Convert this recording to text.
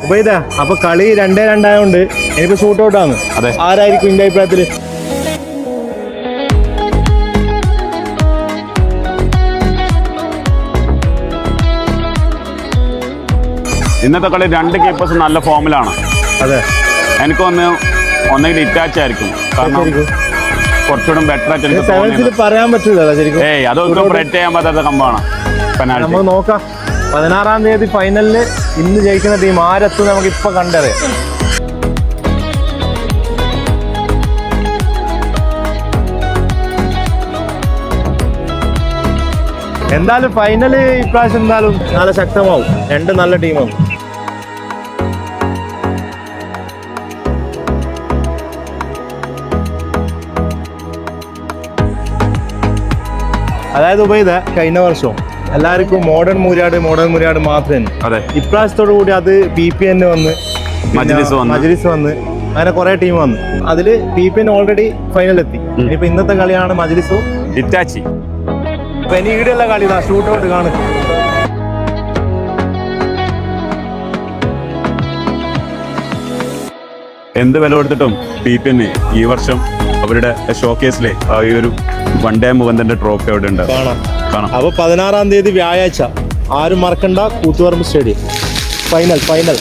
ഉപയോഗിത അപ്പൊ കളി 2-2 ആയതുകൊണ്ട് എനിക്ക് ഷൂട്ട് ഔട്ട് ആണ്. അതെ. ആരായിരിക്കും എന്റെ അഭിപ്രായത്തില്? ഇന്നത്തെ കളി 2 കീപ്പേഴ്സ് നല്ല ഫോമിലാണ്. അതെ, എനിക്ക് ഒന്നെങ്കിൽ ഇറ്റാച്ച് ആയിരിക്കും, കാരണം കുറച്ചുകൂടെ ബെറ്റർ ആയിട്ട് പറയാൻ പറ്റൂല ശരിക്കും. അതൊന്നും ബ്രെഡ് ചെയ്യാൻ പറ്റാത്ത കമ്പാണ്. നമുക്ക് നോക്കാം 16-ാം തീയതി ഫൈനലില് ഇന്ന് ജയിക്കുന്ന ടീം ആരെത്തും നമുക്ക് ഇപ്പൊ കണ്ടറിയാം. എന്തായാലും ഫൈനല് ഇപ്രാവശ്യം എന്തായാലും നല്ല ശക്തമാവും. 2 നല്ല ടീമാവും. അതായത് ഉപയോഗിത കഴിഞ്ഞ വർഷവും എല്ലാവർക്കും മോഡേൺ മുരിയാട് മാത്രമേ. ഇപ്രാവശ്യത്തോടു കൂടി അത് PPN വന്ന്, മജ്ലിസ് വന്ന്, അങ്ങനെ കുറെ ടീം വന്നു. അതില് PPN ഓൾറെഡി ഫൈനലെത്തി. ഇനിയിപ്പോ ഇന്നത്തെ കളിയാണ് മജ്ലിസും ഇറ്റാച്ചി. അപ്പൊ ഇനി ഈടെയുള്ള കളി ഷൂട്ട് ഔട്ട് കാണും. എന്ത് വില കൊടുത്തിട്ടും PPN ഈ വർഷം അവരുടെ ഷോക്കേസിലെ ഈ ഒരു വൺ ഡേ മുഖന്റെ ട്രോഫി അവിടെ ഉണ്ട് കാണാം. അപ്പൊ 16-ാം തീയതി വ്യാഴാഴ്ച ആരും മറക്കണ്ട, കൂത്തുപറമ്പ് സ്റ്റേഡിയം ഫൈനൽ.